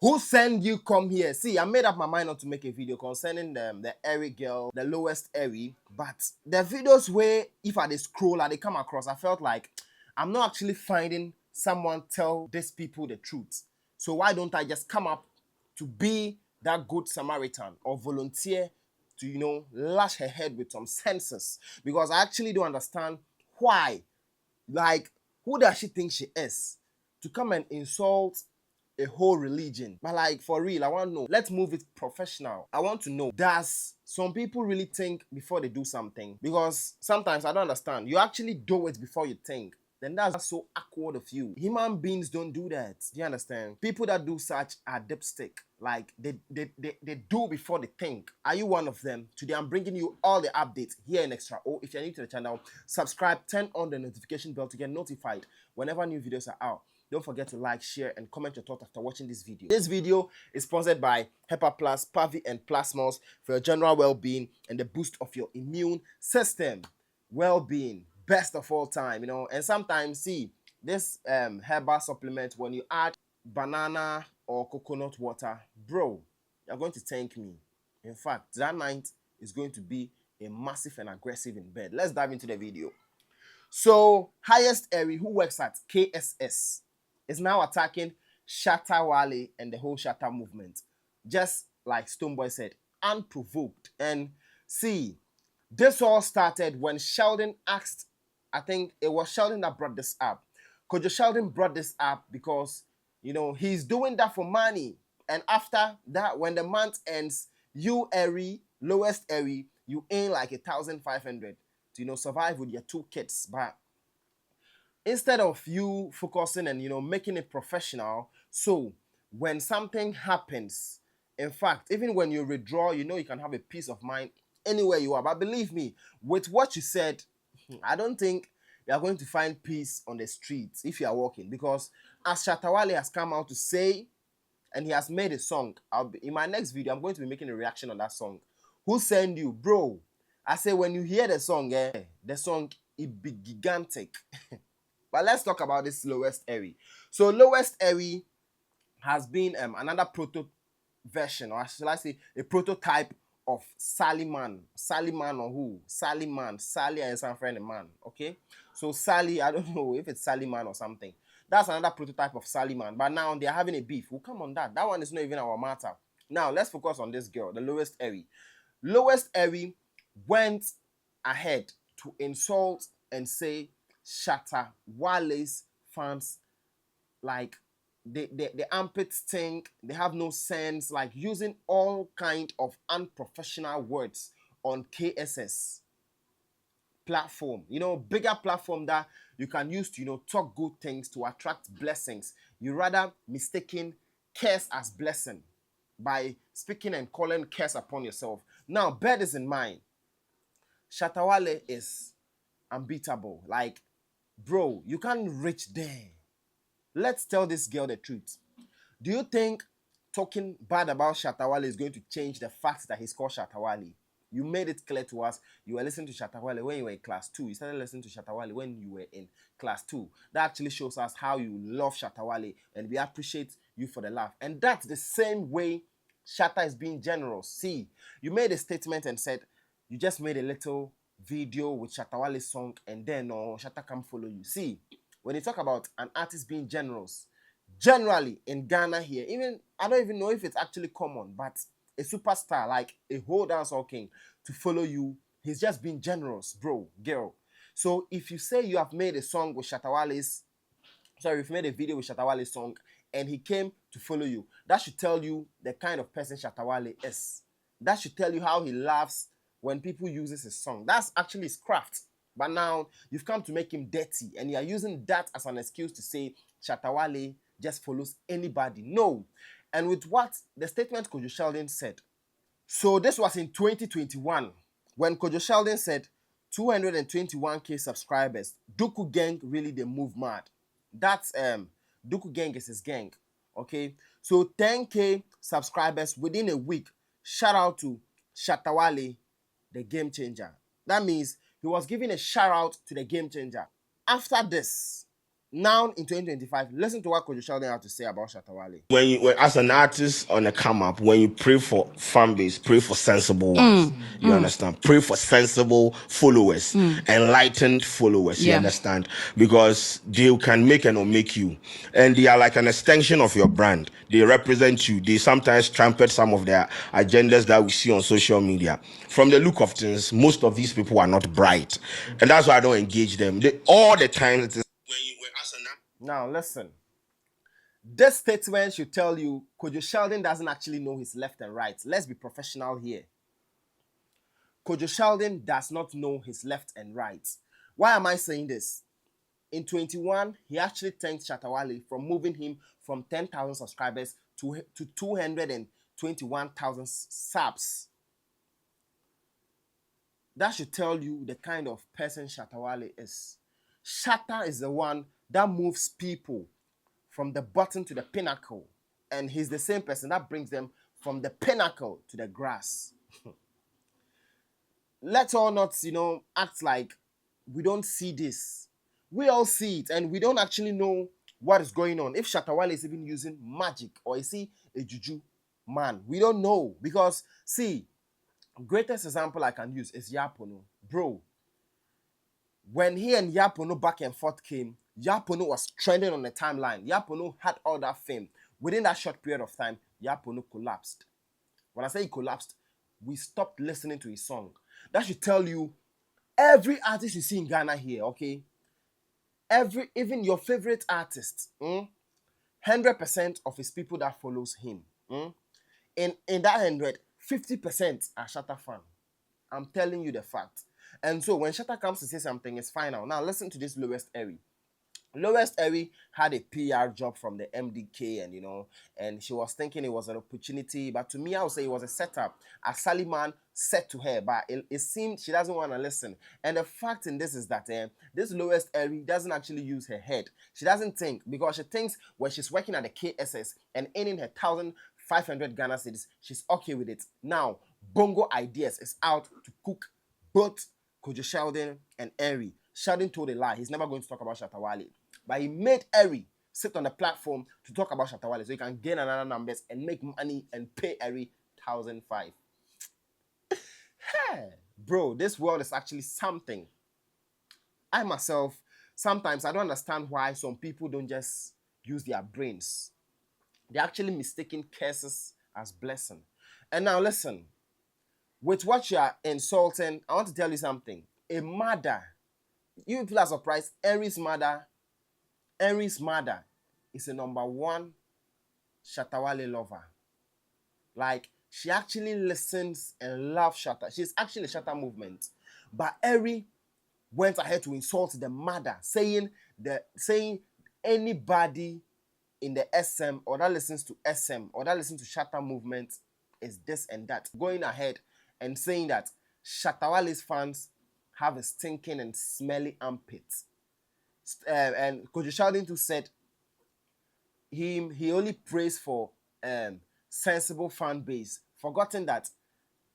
Who send you come here? See, I made up my mind not to make a video concerning the Eri girl, the lowest Eri. But the videos where if I scroll and they come across, I felt like I'm not actually finding someone tell these people the truth. So why don't I just come up to be that good Samaritan or volunteer to, lash her head with some senses? Because I actually don't understand why. Like, who does she think she is to come and insult a whole religion? But like, for real, I want to know. Let's move it professional. I want to know, does some people really think before they do something? Because sometimes I don't understand. You actually do it before you think. Then that's so awkward of you. Human beings don't do that. Do you understand? People that do such are dipstick. Like, they do before they think. Are you one of them? Today I'm bringing you all the updates here in Extra O. If you're new to the channel, subscribe, turn on the notification bell to get notified whenever new videos are out. Don't forget to like, share, and comment your thoughts after watching this video. This video is sponsored by Pepper Plus, Pavi, and Plasmos for your general well-being and the boost of your immune system. Well-being, best of all time, And sometimes, see, this herbal supplement, when you add banana or coconut water, bro, you're going to thank me. In fact, that night is going to be a massive and aggressive in bed. Let's dive into the video. So, highest Eri, who works at KSS, is now attacking Shatta Wale and the whole Shatta movement. Just like Stonebwoy said, unprovoked. And see, this all started when Sheldon asked, I think it was Sheldon that brought this up. Kojo Sheldon brought this up because, he's doing that for money. And after that, when the month ends, you, Eri, lowest Eri, you earn like 1,500 to, survive with your 2 kids. But instead of you focusing and, making it professional, so when something happens, in fact, even when you withdraw, you can have a peace of mind anywhere you are. But believe me, with what you said, I don't think you're going to find peace on the streets if you are walking. Because as Shatta Wale has come out to say, and he has made a song, in my next video, I'm going to be making a reaction on that song. Who send you? Bro, I say when you hear the song, it be gigantic. But let's talk about this lowest Eri. So lowest Eri has been another proto version, or shall I say a prototype of Sallyman. Sallyman or who? Sallyman. Sally and some friend man. Okay? So Sally, I don't know if it's Sallyman or something. That's another prototype of Sallyman. But now they're having a beef. We'll come on that. That one is not even our matter. Now let's focus on this girl, the lowest Eri. Lowest Eri went ahead to insult and say Shatta Wale's fans, like, the armpits stink, they have no sense, like using all kind of unprofessional words on KSS platform, bigger platform that you can use to, talk good things to attract blessings. You rather mistaking curse as blessing by speaking and calling curse upon yourself. Now, bear this in mind. Shatta Wale is unbeatable. Like, bro, you can't reach there. Let's tell this girl the truth. Do you think talking bad about Shatta Wale is going to change the fact that he's called Shatta Wale? You made it clear to us you were listening to Shatta Wale when you were in class 2. You started listening to Shatta Wale when you were in class 2. That actually shows us how you love Shatta Wale, and we appreciate you for the laugh. And that's the same way Shatta is being generous. See, you made a statement and said you just made a little video with Shatta Wale's song, and then Shatta come follow you. See, when you talk about an artist being generous, generally in Ghana here, even I don't even know if it's actually common, but a superstar like a whole dancehall king to follow you, he's just being generous, bro, girl. So if you say you have made a song with Shatta Wale's, you've made a video with Shatta Wale's song and he came to follow you, that should tell you the kind of person Shatta Wale is. That should tell you how he laughs when people uses his song. That's actually his craft. But now you've come to make him dirty, and you are using that as an excuse to say Shatta Wale just follows anybody. No. And with what the statement Kojo Sheldon said. So this was in 2021 when Kojo Sheldon said 221k subscribers. Duku Gang really they move mad. That's Duku Gang is his gang. Okay. So 10k subscribers within a week. Shout out to Shatta Wale, the game changer. That means he was giving a shout out to the game changer. After this, Now in 2025, listen to what Kojo Sheldon had to say about Shatta Wale. When as an artist on a come up, when you pray for fan base, pray for sensible ones. You understand? Pray for sensible followers, enlightened followers. You understand? Because they can make and or make you, and they are like an extension of your brand. They represent you. They sometimes trumpet some of their agendas that we see on social media. From the look of things, most of these people are not bright, and that's why I don't engage them. All the time it is when as an Now listen. This statement should tell you Kojo Sheldon doesn't actually know his left and right. Let's be professional here. Kojo Sheldon does not know his left and right. Why am I saying this? In 21, he actually thanked Shatta Wale for moving him from 10,000 subscribers to 221,000 subs. That should tell you the kind of person Shatta Wale is. Shatta is the one that moves people from the bottom to the pinnacle. And he's the same person that brings them from the pinnacle to the grass. Let's all not, act like we don't see this. We all see it, and we don't actually know what is going on. If Shatta Wale is even using magic, or is he a juju man? We don't know. Because, see, greatest example I can use is Yapono. Bro, when he and Yapono back and forth came, Yapono was trending on the timeline. Yapono had all that fame. Within that short period of time, Yapono collapsed. When I say he collapsed, we stopped listening to his song. That should tell you, every artist you see in Ghana here, okay? Even your favorite artist, 100% of his people that follows him, in that 100, 50% are Shatta fan. I'm telling you the fact. And so when Shatta comes to say something, it's final. Now listen to this Lowest Eri. Lowest Eri had a PR job from the MDK, and she was thinking it was an opportunity. But to me, I would say it was a setup. A Saliman said to her, but it seemed she doesn't want to listen. And the fact in this is that this Lowest Eri doesn't actually use her head. She doesn't think, because she thinks when she's working at the KSS and earning her 1,500 Ghana cedis, she's okay with it. Now, Bongo Ideas is out to cook both Kojo Sheldon and Eri. Sheldon told a lie. He's never going to talk about Shatta Wale. But he made Eri sit on the platform to talk about Shatta Wale so he can gain another numbers and make money and pay Eri 1,500. Hey, bro, this world is actually something. I myself, sometimes I don't understand why some people don't just use their brains. They're actually mistaking curses as blessing. And now listen, with what you are insulting, I want to tell you something. A mother, you people are surprised, Eri's mother is a #1 Shatta Wale lover. Like, she actually listens and loves Shatta. She's actually a Shatta movement. But Eri went ahead to insult the mother, saying anybody in the SM or that listens to SM or that listens to Shatta movement is this and that. Going ahead and saying that Shatta Wale's fans have a stinking and smelly armpit. And Kojo Sheldon too said he only prays for sensible fan base, forgotten that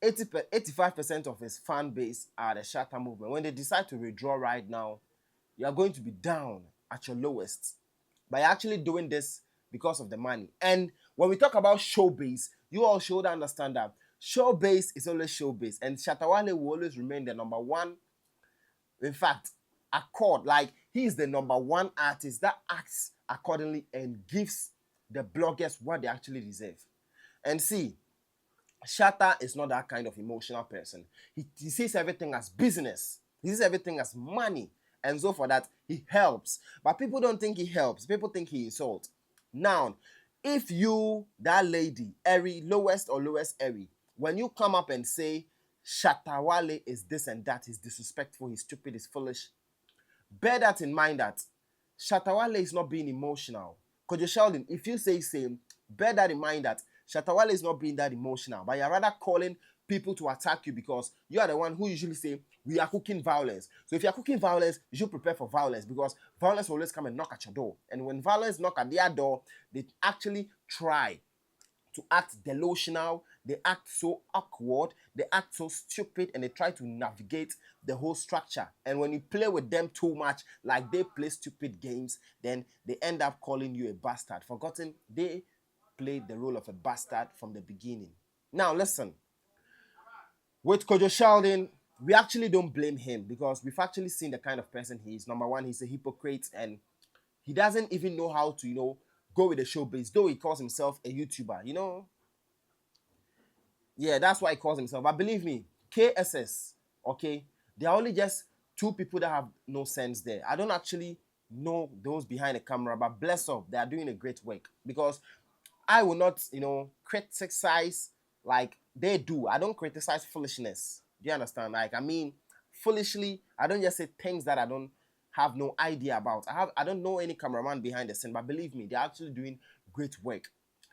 85% of his fan base are the Shatta movement. When they decide to withdraw right now, you are going to be down at your lowest. But you're actually doing this because of the money. And when we talk about show base, you all should understand that show base is always show base, and Shatta Wale will always remain the #1. In fact, like, he is the #1 artist that acts accordingly and gives the bloggers what they actually deserve. And see, Shatta is not that kind of emotional person. He sees everything as business. He sees everything as money. And so for that, he helps. But people don't think he helps. People think he insults. Now, if you, that lady, Eri, Lowest Eri, when you come up and say Shatta Wale is this and that, he's disrespectful, he's stupid, he's foolish, bear that in mind that Shatta Wale is not being emotional. Kojo Sheldon, if you say same, bear that in mind that Shatta Wale is not being that emotional, but you're rather calling people to attack you because you are the one who usually say, we are cooking violence. So if you're cooking violence, you should prepare for violence, because violence will always come and knock at your door. And when violence knock at their door, they actually try to act delusional, they act so awkward, they act so stupid, and they try to navigate the whole structure. And when you play with them too much, like they play stupid games, then they end up calling you a bastard, forgotten they played the role of a bastard from the beginning. Now listen, with Kojo Sheldon, we actually don't blame him because we've actually seen the kind of person he is. Number one, he's a hypocrite and he doesn't even know how to, go with the showbiz, though he calls himself a YouTuber. Yeah, that's why he calls himself. But believe me, KSS, okay, there are only just two people that have no sense there. I don't actually know those behind the camera, but bless up, they are doing a great work because I will not, criticize like they do. I don't criticize foolishness. Do you understand? Like, I mean, foolishly, I don't just say things that I don't have no idea about. I don't know any cameraman behind the scene, but believe me, they're actually doing great work.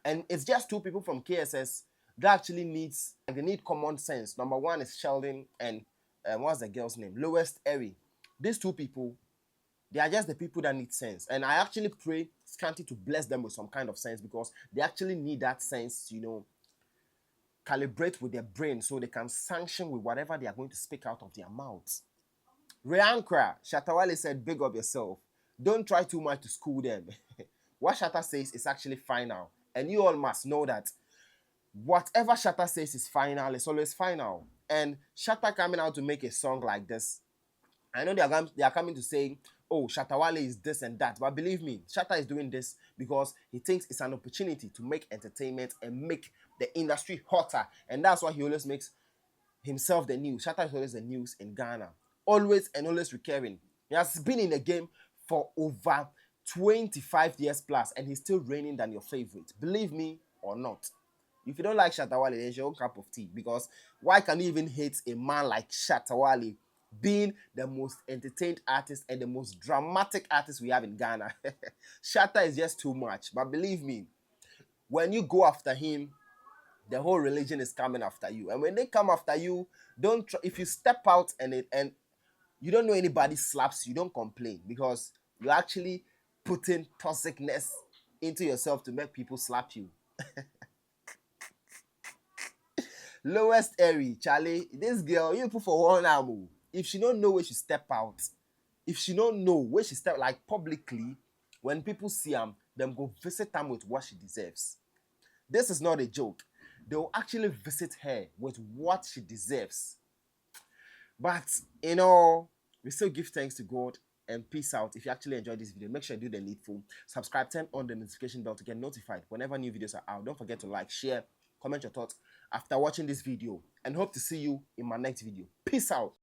And it's just two people from KSS that actually they need common sense. Number one is Sheldon and what's the girl's name? Lowest Eri. These two people, they are just the people that need sense. And I actually pray Scanty to bless them with some kind of sense because they actually need that sense to, calibrate with their brain so they can sanction with whatever they are going to speak out of their mouths. Reankra, Shatta Wale said, big up yourself. Don't try too much to school them. What Shatta says is actually final. And you all must know that whatever Shatta says is final, it's always final. And Shatta coming out to make a song like this, I know they are coming to say, oh, Shatta Wale is this and that. But believe me, Shatta is doing this because he thinks it's an opportunity to make entertainment and make the industry hotter. And that's why he always makes himself the news. Shatta is always the news in Ghana. Always and always recurring. He has been in the game for over 25 years plus and he's still reigning than your favorite. Believe me or not. If you don't like Shatta Wale, it's your own cup of tea. Because why can you even hate a man like Shatta Wale being the most entertained artist and the most dramatic artist we have in Ghana? Shatta is just too much. But believe me, when you go after him, the whole religion is coming after you. And when they come after you, if you step out and you don't know anybody slaps you, don't complain because you're actually putting toxicness into yourself to make people slap you. Lowest Eri, Charlie, this girl, you put for one arm. If she don't know where she step out, if she don't know where she step, like publicly, when people see them go visit her with what she deserves. This is not a joke. They will actually visit her with what she deserves. But, we still give thanks to God and peace out. If you actually enjoyed this video, make sure you do the needful. Subscribe, turn on the notification bell to get notified whenever new videos are out. Don't forget to like, share, comment your thoughts after watching this video. And hope to see you in my next video. Peace out.